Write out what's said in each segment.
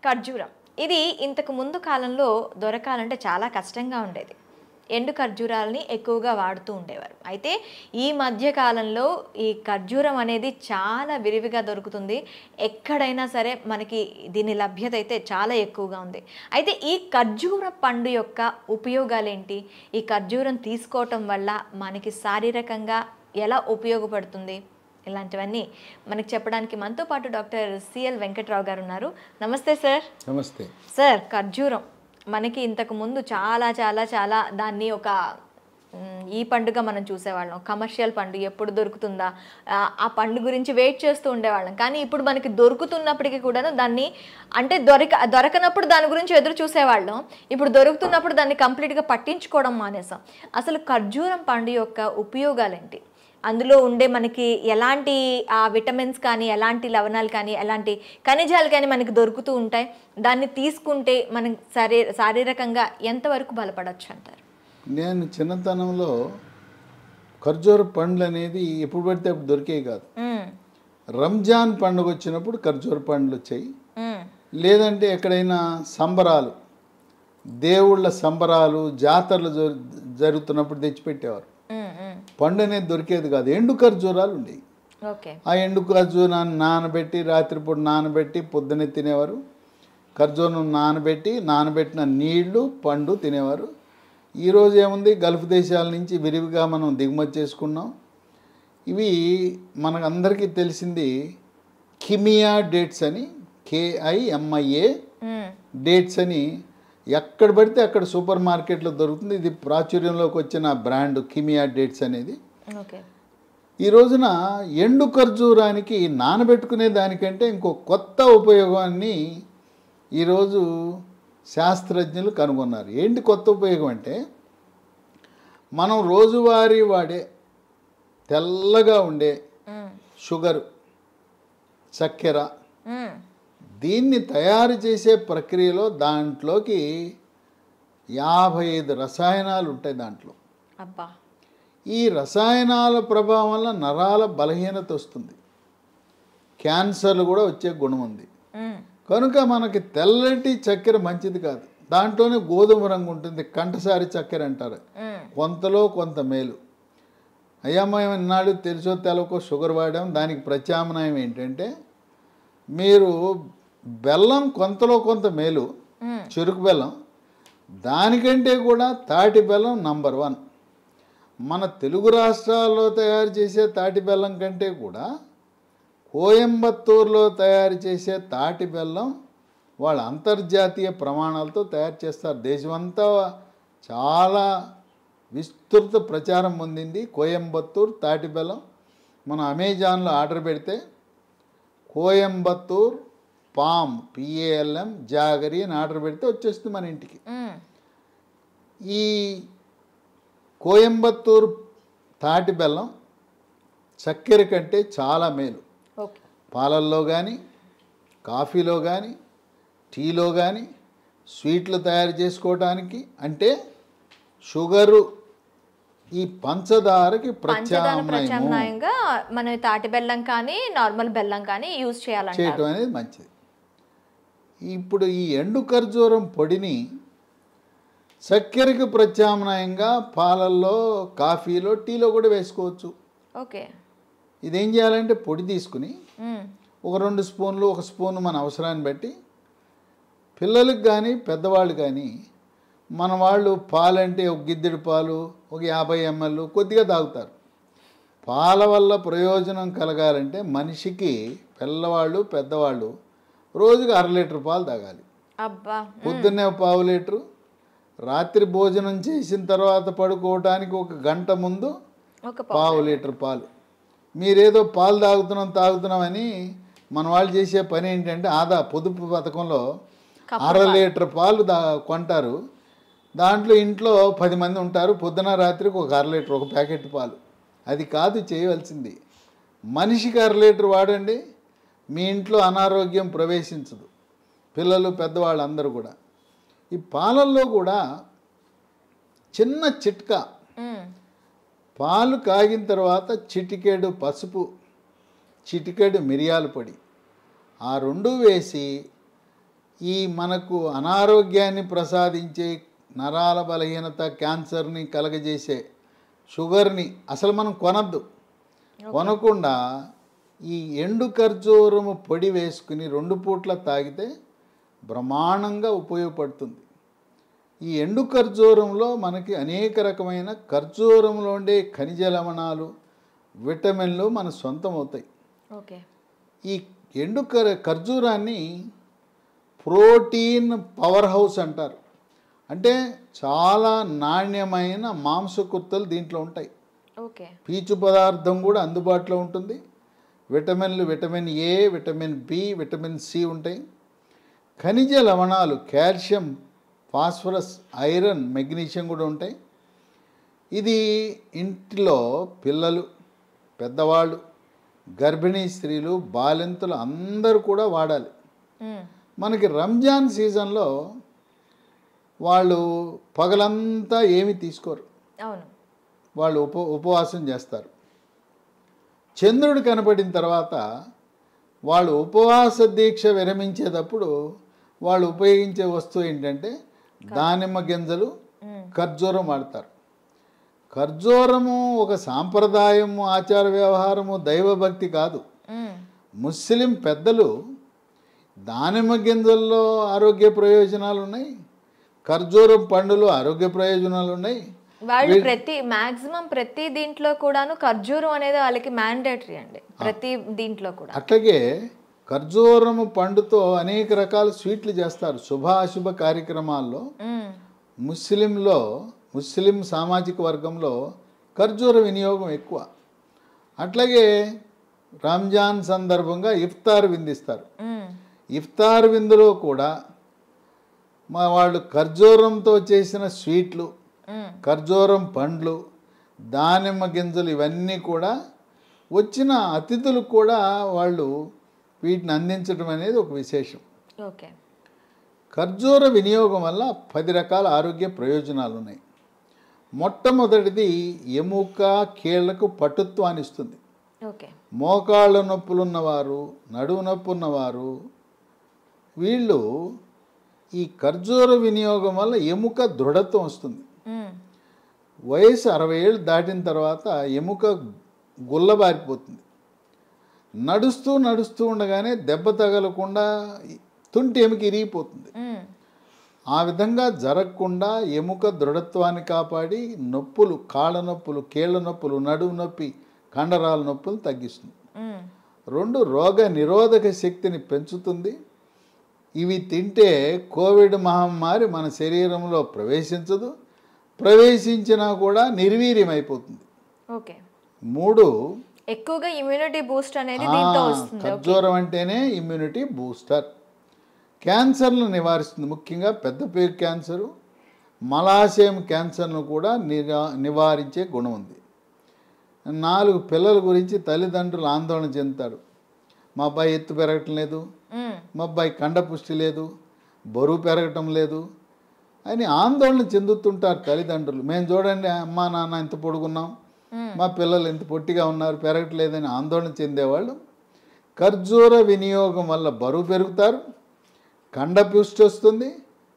ఖర్జూరం ఇది ఇంతకు ముందు కాలంలో దొరకాలంటే చాలా కష్టంగా ఉండేది. ఎండు ఖర్జూరాలని ఎక్కువగా వాడుతూ ఉండేవారు. అయితే ఈ మధ్య కాలంలో ఈ ఖర్జూరం అనేది చాలా విరివిగా దొరుకుతుంది. ఎక్కడైనా సరే మనకి దీని లభ్యత అయితే చాలా ఎక్కువగా ఉంది. అయితే ఈ ఖర్జూర పండు యొక్క ఉపయోగాలేంటి? ఈ ఖర్జూరం తీసుకోవటం వల్ల మనకి శారీరకంగా ఎలా ఉపయోగపడుతుంది? ఇలాంటివన్నీ మనకి చెప్పడానికి మనతో పాటు డాక్టర్ సిఎల్ వెంకట్రావు గారు ఉన్నారు. నమస్తే సార్. నమస్తే సార్. ఖర్జూరం మనకి ఇంతకు ముందు చాలా చాలా చాలా దాన్ని ఒక ఈ పండుగ మనం చూసేవాళ్ళం. కమర్షియల్ పండు ఎప్పుడు దొరుకుతుందా, ఆ పండు గురించి వెయిట్ చేస్తూ ఉండేవాళ్ళం. కానీ ఇప్పుడు మనకి దొరుకుతున్నప్పటికీ కూడాను దాన్ని అంటే దొరకనప్పుడు దాని గురించి ఎదురు చూసేవాళ్ళం. ఇప్పుడు దొరుకుతున్నప్పుడు దాన్ని కంప్లీట్గా పట్టించుకోవడం మానేసాం. అసలు ఖర్జూరం పండు యొక్క ఉపయోగాలేంటి? అందులో ఉండే మనకి ఎలాంటి విటమిన్స్ కానీ, ఎలాంటి లవణాలు కానీ, ఎలాంటి ఖనిజాలు కానీ మనకి దొరుకుతూ ఉంటాయి? దాన్ని తీసుకుంటే మనం శారీరకంగా ఎంతవరకు బలపడవచ్చు అంటారు? నేను చిన్నతనంలో ఖర్జూర పండ్లు అనేది ఎప్పుడు పడితే అప్పుడు దొరికేవి కాదు. రంజాన్ పండుగ వచ్చినప్పుడు ఖర్జూర పండ్లు వచ్చాయి. లేదంటే ఎక్కడైనా సంబరాలు, దేవుళ్ళ సంబరాలు, జాతరలు జరుగుతున్నప్పుడు తెచ్చిపెట్టేవారు. పండు అనేది దొరికేది కాదు. ఎండు ఖర్జూరాలు ఉండేవి. ఆ ఎండు ఖర్జూరాన్ని నానబెట్టి రాత్రిపూట నానబెట్టి పొద్దున్నే తినేవారు. ఖర్జూరం నానబెట్టిన నీళ్లు పండు తినేవారు. ఈరోజు ఏముంది, గల్ఫ్ దేశాల నుంచి విరివిగా మనం దిగుమతి చేసుకున్నాం. ఇవి మనకందరికీ తెలిసింది కిమియా డేట్స్ అని, KIMIA డేట్స్ అని ఎక్కడ పడితే అక్కడ సూపర్ మార్కెట్లో దొరుకుతుంది. ఇది ప్రాచుర్యంలోకి వచ్చిన బ్రాండ్ కిమియా డేట్స్ అనేది. ఈ రోజున ఎండు ఖర్జూరానికి నానబెట్టుకునే దానికంటే ఇంకో కొత్త ఉపయోగాన్ని ఈరోజు శాస్త్రజ్ఞులు కనుగొన్నారు. ఏంటి కొత్త ఉపయోగం అంటే, మనం రోజువారీ వాడే తెల్లగా ఉండే షుగరు, చక్కెర, దీన్ని తయారు చేసే ప్రక్రియలో దాంట్లోకి 55 రసాయనాలు ఉంటాయి దాంట్లో. ఈ రసాయనాల ప్రభావం వల్ల నరాల బలహీనత వస్తుంది, క్యాన్సర్లు కూడా వచ్చే గుణం ఉంది. కనుక మనకి తెల్లటి చక్కెర మంచిది కాదు. దాంట్లోనే గోధుమ రంగు ఉంటుంది, కంటసారి చక్కెర అంటారు. కొంతలో కొంత మేలు. అయ్యా మేము ఇన్నాళ్ళు తెలుసో తెలవకో షుగర్ వాడాం. దానికి ప్రత్యామ్నాయం ఏంటంటే, మీరు బెల్లం కొంతలో కొంత మేలు, చెరుకు బెల్లం. దానికంటే కూడా తాటి బెల్లం నంబర్ 1. మన తెలుగు రాష్ట్రాల్లో తయారు చేసే తాటి బెల్లం కంటే కూడా కోయంబత్తూరులో తయారు చేసే తాటి బెల్లం వాళ్ళ అంతర్జాతీయ ప్రమాణాలతో తయారు చేస్తారు. దేశమంతా చాలా విస్తృత ప్రచారం పొందింది కోయంబత్తూరు తాటి బెల్లం. మనం అమెజాన్లో ఆర్డర్ పెడితే కోయంబత్తూర్ పామ్ PALM జాగరి అని ఆర్డర్ పెడితే వచ్చేస్తుంది మన ఇంటికి. ఈ కోయంబత్తూర్ తాటి బెల్లం చక్కెర కంటే చాలా మేలు. పాలల్లో కానీ, కాఫీలో కానీ, టీలో కానీ, స్వీట్లు తయారు చేసుకోవడానికి, అంటే షుగరు ఈ పంచదారకి ప్రత్యామ్నాయంగా మనం తాటి బెల్లం కానీ నార్మల్ బెల్లం కానీ యూజ్ చేయడం అనేది మంచిది. ఇప్పుడు ఈ ఎండు ఖర్జూరం పొడిని చక్కెరకి ప్రత్యామ్నాయంగా పాలల్లో, కాఫీలో, టీలో కూడా వేసుకోవచ్చు. ఇదేం చేయాలంటే, పొడి తీసుకుని ఒక 2 స్పూన్లు, 1 స్పూన్ మన అవసరాన్ని బట్టి, పిల్లలకు కానీ పెద్దవాళ్ళు కానీ, మన వాళ్ళు పాలంటే ఒక గిద్దెడు పాలు, ఒక 50 ml కొద్దిగా తాగుతారు. పాల వల్ల ప్రయోజనం కలగాలంటే మనిషికి, పిల్లవాళ్ళు పెద్దవాళ్ళు రోజుకి 1/2 లీటర్ పాలు తాగాలి. పొద్దున్నే 1/2 లీటరు, రాత్రి భోజనం చేసిన తర్వాత పడుకోవటానికి 1 గంట ముందు 1/2 లీటర్ పాలు. మీరేదో పాలు తాగుతున్నామని మన వాళ్ళు చేసే పని ఏంటంటే, పొదుపు పథకంలో 1/2 లీటర్ పాలు కొంటారు. దాంట్లో ఇంట్లో 10 మంది ఉంటారు, పొద్దున రాత్రికి 1/2 లీటర్, 1 ప్యాకెట్ పాలు. అది కాదు చేయవలసింది. మనిషికి 1/2 లీటర్ వాడండి, మీ ఇంట్లో అనారోగ్యం ప్రవేశించదు. పిల్లలు పెద్దవాళ్ళు అందరూ కూడా. ఈ పాలల్లో కూడా చిన్న చిట్కా, పాలు కాగిన తర్వాత చిటికెడు పసుపు, చిటికెడు మిరియాల పొడి, ఆ రెండు వేసి ఈ మనకు అనారోగ్యాన్ని ప్రసాదించే నరాల బలహీనత, క్యాన్సర్ని కలగజేసే షుగర్ని అసలు మనం కొనద్దు. కొనకుండా ఈ ఎండు ఖర్జూరము పొడి వేసుకుని 2 పూట్ల తాగితే బ్రహ్మాండంగా ఉపయోగపడుతుంది. ఈ ఎండు ఖర్జూరంలో మనకి అనేక రకమైన ఖర్జూరంలో ఉండే ఖనిజ లవణాలు, విటమిన్లు మన సొంతం అవుతాయి. ఓకే. ఈ ఎండు ఖర్జూరాన్ని ప్రోటీన్ పవర్ హౌస్ అంటారు. అంటే చాలా నాణ్యమైన మాంసకృత్తులు దీంట్లో ఉంటాయి. ఓకే. పీచు పదార్థం కూడా అందుబాటులో ఉంటుంది. విటమిన్లు vitamin A, vitamin B, vitamin C ఉంటాయి. ఖనిజ లవణాలు కాల్షియం, ఫాస్ఫరస్, ఐరన్, మెగ్నీషియం కూడా ఉంటాయి. ఇది ఇంటిలో పిల్లలు, పెద్దవాళ్ళు, గర్భిణీ స్త్రీలు, బాలింతలు అందరూ కూడా వాడాలి. మనకి రంజాన్ సీజన్లో వాళ్ళు పగలంతా ఏమీ తీసుకోరు. అవును. వాళ్ళు ఉపవాసం చేస్తారు. చంద్రుడు కనపడిన తర్వాత వాళ్ళు ఉపవాస దీక్ష విరమించేటప్పుడు వాళ్ళు ఉపయోగించే వస్తువు ఏంటంటే దానిమ్మ గింజలు, ఖర్జూరం వాడతారు. ఖర్జూరము ఒక సాంప్రదాయము, ఆచార వ్యవహారము, దైవభక్తి కాదు. ముస్లిం పెద్దలు దానిమ్మ గింజల్లో ఆరోగ్య ప్రయోజనాలు ఉన్నాయి, ఖర్జూరం పండులో ఆరోగ్య ప్రయోజనాలు ఉన్నాయి. వాళ్ళు మాక్సిమం ప్రతి దీంట్లో కూడాను ఖర్జూరం అనేది వాళ్ళకి మ్యాండేటరీ అండి, ప్రతి దీంట్లో కూడా. అట్లాగే ఖర్జూరము పండుతో అనేక రకాల స్వీట్లు చేస్తారు శుభాశుభ కార్యక్రమాల్లో. ముస్లిం సామాజిక వర్గంలో ఖర్జూర వినియోగం ఎక్కువ. అట్లాగే రంజాన్ సందర్భంగా ఇఫ్తార్ విందిస్తారు. ఇఫ్తార్ విందులో కూడా వాళ్ళు ఖర్జూరంతో చేసిన స్వీట్లు, ఖర్జూరం పండ్లు, దానిమ్మ గింజలు ఇవన్నీ కూడా వచ్చిన అతిథులకు కూడా వాళ్ళు వీటిని అందించడం అనేది ఒక విశేషం. ఓకే. ఖర్జూర వినియోగం వల్ల 10 రకాల ఆరోగ్య ప్రయోజనాలు ఉన్నాయి. మొట్టమొదటిది ఎముక, కీళ్లకు పటుత్వాన్ని ఇస్తుంది. ఓకే. మోకాళ్ళ నొప్పులు ఉన్నవారు, నడుము నొప్పి ఉన్నవారు, వీళ్ళు ఈ ఖర్జూర వినియోగం వల్ల ఎముక దృఢత్వం వస్తుంది. వయసు 60 ఏళ్ళు దాటిన తర్వాత ఎముక గుల్లబారిపోతుంది. నడుస్తూ ఉండగానే దెబ్బ తగలకుండా తుంటి ఎముక ఇరిగిపోతుంది. ఆ విధంగా జరగకుండా ఎముక దృఢత్వాన్ని కాపాడి నొప్పులు, కాళ్ళ నొప్పులు, కీళ్ళ నొప్పులు, నడుము నొప్పి, కండరాల నొప్పులు తగ్గిస్తుంది. 2 రోగ నిరోధక శక్తిని పెంచుతుంది. ఇవి తింటే కోవిడ్ మహమ్మారి మన శరీరంలో ప్రవేశించదు, ప్రవేశించినా కూడా నిర్వీర్యమైపోతుంది. ఓకే. 3 ఎక్కువగా ఇమ్యూనిటీ బూస్ట్ అనేది దీంతో వస్తుంది. ఖర్జూరం అంటేనే ఇమ్యూనిటీ బూస్టర్. క్యాన్సర్ను నివారిస్తుంది. ముఖ్యంగా పెద్దపేగు క్యాన్సరు, మలాశయం క్యాన్సర్ను కూడా నివారించే గుణం ఉంది. 4 పిల్లల గురించి తల్లిదండ్రులు ఆందోళన చెందుతారు. మా అబ్బాయి ఎత్తు పెరగటం లేదు, మా అబ్బాయి కండపుష్టి లేదు, బరువు పెరగటం లేదు అని ఆందోళన చెందుతుంటారు తల్లిదండ్రులు. మేము చూడండి అమ్మా నాన్న ఎంత పొడుగున్నాం, మా పిల్లలు ఎంత పొట్టిగా ఉన్నారు, పెరగట్లేదని ఆందోళన చెందేవాళ్ళు ఖర్జూర వినియోగం వల్ల బరువు పెరుగుతారు, కండపుష్టి వస్తుంది,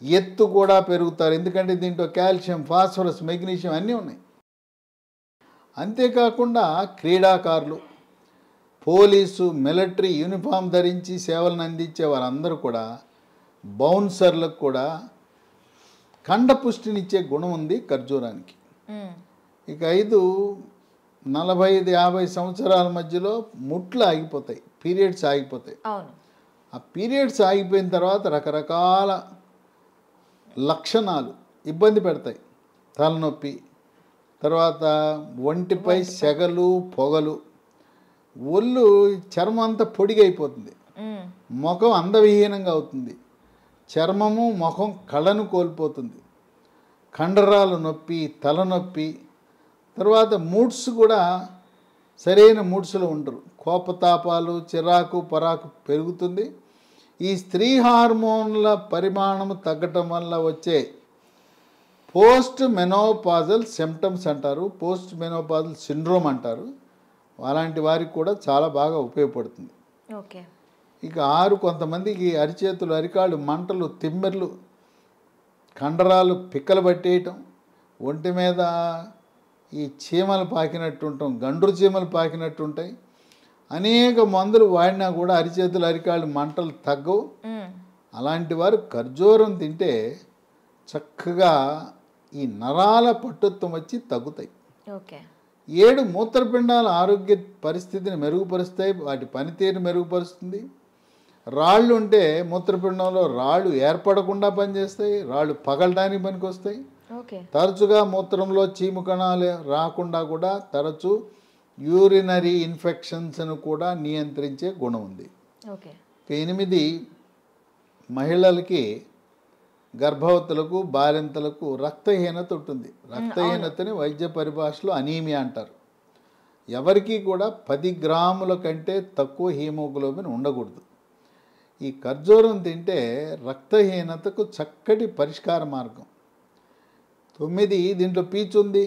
ఎత్తు కూడా పెరుగుతారు. ఎందుకంటే దీంట్లో కాల్షియం, ఫాస్ఫరస్, మెగ్నీషియం అన్నీ ఉన్నాయి. అంతేకాకుండా క్రీడాకారులు, పోలీసు, మిలిటరీ యూనిఫామ్ ధరించి సేవలను అందించే వారందరూ కూడా, బౌన్సర్లకు కూడా కండపుష్టినిచ్చే గుణం ఉంది ఖర్జూరానికి. ఇక 5 45-50 సంవత్సరాల మధ్యలో ముట్లు ఆగిపోతాయి, పీరియడ్స్ ఆగిపోతాయి. ఆ పీరియడ్స్ ఆగిపోయిన తర్వాత రకరకాల లక్షణాలు ఇబ్బంది పెడతాయి. తలనొప్పి, తర్వాత ఒంటిపై సెగలు, పొగలు, ఒళ్ళు చర్మం అంతా పొడిగైపోతుంది, ముఖం అందవిహీనంగా అవుతుంది, చర్మము ముఖం కళను కోల్పోతుంది, కండరాల నొప్పి, తలనొప్పి, తర్వాత మూడ్స్ కూడా సరైన మూడ్స్లో ఉండరు, కోపతాపాలు, చిరాకు, పరాకు పెరుగుతుంది. ఈ స్త్రీ హార్మోన్ల పరిమాణం తగ్గటం వల్ల వచ్చే పోస్ట్ మెనోపాజల్ సిమ్టమ్స్ అంటారు, పోస్ట్ మెనోపాజల్ సిండ్రోమ్ అంటారు. అలాంటి వారికి కూడా చాలా బాగా ఉపయోగపడుతుంది. ఓకే. ఇక 6 కొంతమందికి అరిచేతులు అరికాళ్ళు మంటలు తిమ్మెర్లు కండరాలు పిక్కలు పట్టేయటం ఒంటి మీద ఈ చీమలు పాకినట్టు ఉంటాం గండ్రు చీమలు పాకినట్టు ఉంటాయి అనేక మందులు వాడినా కూడా అరిచేతులు అరికాళ్ళు మంటలు తగ్గవు అలాంటి వారు ఖర్జూరం తింటే చక్కగా ఈ నరాల పట్టుత్వం వచ్చి తగ్గుతాయి ఓకే 7 మూత్రపిండాల ఆరోగ్య పరిస్థితిని మెరుగుపరుస్తాయి వాటి పనితీరుని మెరుగుపరుస్తుంది రాళ్ళు ఉంటే మూత్రపిండంలో రాళ్ళు ఏర్పడకుండా పనిచేస్తాయి రాళ్ళు పగలడానికి పనికొస్తాయి ఓకే తరచుగా మూత్రంలో చీము కణాలు రాకుండా కూడా తరచు యూరినరీ ఇన్ఫెక్షన్స్ను కూడా నియంత్రించే గుణం ఉంది ఓకే 8 మహిళలకి గర్భవతులకు బాలింతలకు రక్తహీనత ఉంటుంది రక్తహీనతని వైద్య పరిభాషలో అనీమియా అంటారు ఎవరికి కూడా 10 గ్రాముల కంటే తక్కువ హీమోగ్లోబిన్ ఉండకూడదు ఈ ఖర్జూరం తింటే రక్తహీనతకు చక్కటి పరిష్కార మార్గం 9 దీంట్లో పీచు ఉంది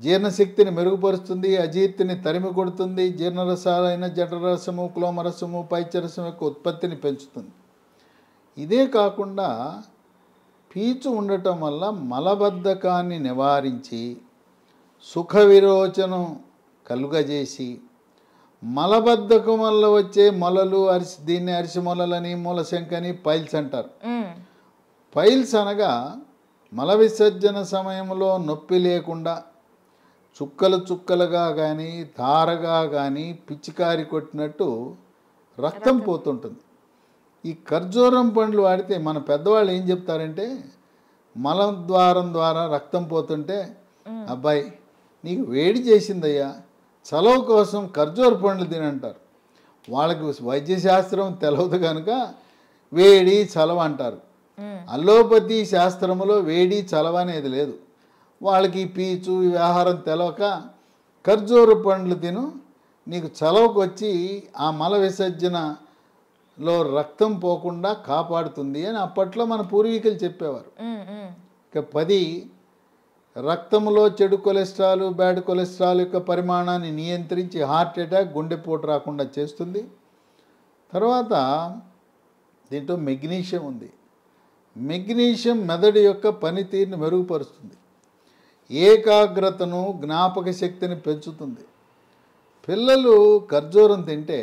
జీర్ణశక్తిని మెరుగుపరుస్తుంది అజీర్తిని తరిమి కొడుతుంది జీర్ణరసాలైన జఠరసము క్లోమరసము పైచరసం యొక్క ఉత్పత్తిని పెంచుతుంది ఇదే కాకుండా పీచు ఉండటం వల్ల మలబద్ధకాన్ని నివారించి సుఖ విరోచనం కలుగజేసి మలబద్ధకం వల్ల వచ్చే మొలలు దీన్ని అరిసి మొలలని మూలశంకని పైల్స్ అంటారు పైల్స్ అనగా మల విసర్జన సమయంలో నొప్పి లేకుండా చుక్కలు చుక్కలుగా కానీ ధారగా కానీ పిచ్చికారి కొట్టినట్టు రక్తం పోతుంటుంది ఈ ఖర్జూరం పండ్లు వాడితే మన పెద్దవాళ్ళు ఏం చెప్తారంటే మలద్వారం ద్వారా రక్తం పోతుంటే అబ్బాయి నీకు వేడి చేసిందయ్యా చలవ కోసం ఖర్జూర పండ్లు తినంటారు వాళ్ళకి వైద్యశాస్త్రం తెలవదు కనుక వేడి చలవ అంటారు అల్లోపతి శాస్త్రంలో వేడి చలవ అనేది లేదు వాళ్ళకి పీచు ఈ ఆహారం తెలవక ఖర్జూర పండ్లు తిను నీకు చలవకు వచ్చి ఆ మల విసర్జనలో రక్తం పోకుండా కాపాడుతుంది అని అప్పట్లో మన పూర్వీకులు చెప్పేవారు ఇక 10 రక్తంలో చెడు కొలెస్ట్రాల్ బ్యాడ్ కొలెస్ట్రాల్ యొక్క పరిమాణాన్ని నియంత్రించి హార్ట్ అటాక్ గుండెపోటు రాకుండా చేస్తుంది తర్వాత దీంట్లో మెగ్నీషియం ఉంది మెగ్నీషియం మెదడు యొక్క పనితీరుని మెరుగుపరుస్తుంది ఏకాగ్రతను జ్ఞాపక శక్తిని పెంచుతుంది పిల్లలు ఖర్జూరం తింటే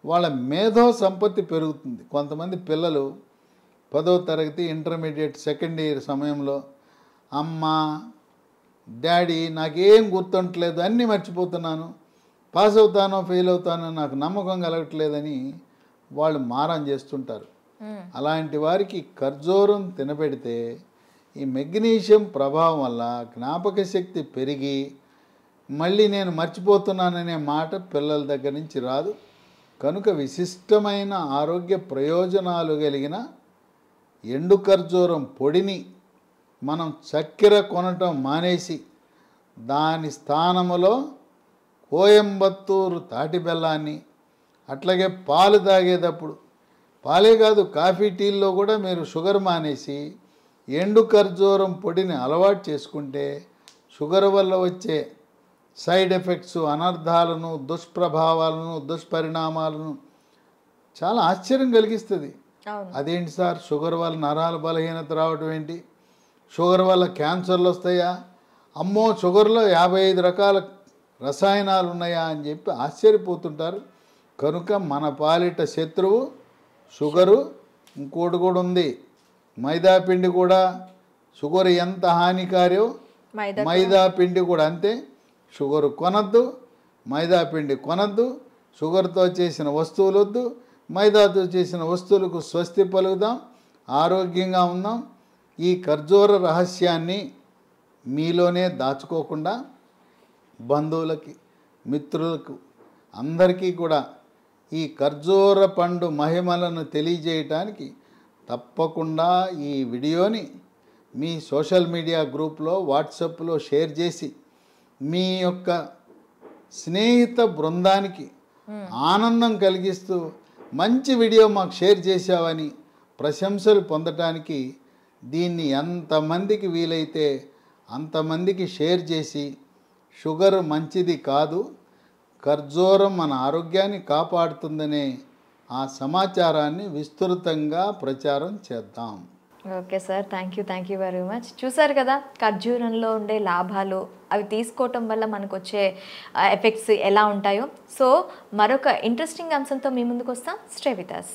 వాళ్ళ మేధో సంపత్తి పెరుగుతుంది కొంతమంది పిల్లలు 10వ తరగతి ఇంటర్మీడియట్ సెకండ్ ఇయర్ సమయంలో అమ్మ డాడీ నాకేం గుర్తుంటలేదు అన్నీ మర్చిపోతున్నాను పాస్ అవుతానో ఫెయిల్ అవుతానో నాకు నమ్మకం కలగట్లేదని వాళ్ళు మారం చేస్తుంటారు అలాంటి వారికి ఖర్జూరం తినబెడితే ఈ మెగ్నీషియం ప్రభావం వల్ల జ్ఞాపక శక్తి పెరిగి మళ్ళీ నేను మర్చిపోతున్నాననే మాట పిల్లల దగ్గర నుంచి రాదు కనుక విశిష్టమైన ఆరోగ్య ప్రయోజనాలు కలిగిన ఎండు ఖర్జూరం పొడిని మనం చక్కెర కొనటం మానేసి దాని స్థానములో కోయంబత్తూరు తాటి బెల్లాన్ని అట్లాగే పాలు తాగేటప్పుడు పాలే కాదు కాఫీ టీల్లో కూడా మీరు షుగర్ మానేసి ఎండు ఖర్జూరం పొడిని అలవాటు చేసుకుంటే షుగర్ వల్ల వచ్చే సైడ్ ఎఫెక్ట్స్ అనర్థాలను దుష్ప్రభావాలను దుష్పరిణామాలను చాలా ఆశ్చర్యం కలిగిస్తుంది అదేంటి సార్ షుగర్ వల్ల నరాల బలహీనత రావడం ఏంటి షుగర్ వల్ల క్యాన్సర్లు వస్తాయా అమ్మో షుగర్లో 55 రకాల రసాయనాలు ఉన్నాయా అని చెప్పి ఆశ్చర్యపోతుంటారు కనుక మన పాలిట శత్రువు షుగరు ఇంకోటి కూడా ఉంది మైదా పిండి కూడా షుగర్ ఎంత హానికారో మైదా పిండి కూడా అంతే షుగర్ కొనద్దు మైదా పిండి కొనద్దు షుగర్తో చేసిన వస్తువులు వద్దు మైదాతో చేసిన వస్తువులకు స్వస్తి పలుకుదాం ఆరోగ్యంగా ఉందాం ఈ ఖర్జూర రహస్యాన్ని మీలోనే దాచుకోకుండా బంధువులకి మిత్రులకు అందరికీ కూడా ఈ ఖర్జూర పండు మహిమలను తెలియజేయటానికి తప్పకుండా ఈ వీడియోని మీ సోషల్ మీడియా గ్రూప్లో వాట్సాప్లో షేర్ చేసి మీ యొక్క స్నేహిత బృందానికి ఆనందం కలిగిస్తూ మంచి వీడియో మాకు షేర్ చేశావని ప్రశంసలు పొందటానికి దీన్ని ఎంతమందికి వీలైతే అంతమందికి షేర్ చేసి షుగర్ మంచిది కాదు ఖర్జూరం మన ఆరోగ్యాన్ని కాపాడుతుందనే ఆ సమాచారాన్ని విస్తృతంగా ప్రచారం చేద్దాం. Okay sir, thank you very much. చూసారు కదా ఖర్జూరంలో ఉండే లాభాలు, అవి తీసుకోవటం వల్ల మనకు వచ్చే ఎఫెక్ట్స్ ఎలా ఉంటాయో. సో మరొక ఇంట్రెస్టింగ్ అంశంతో మీ ముందుకు వస్తాం. Stay with us.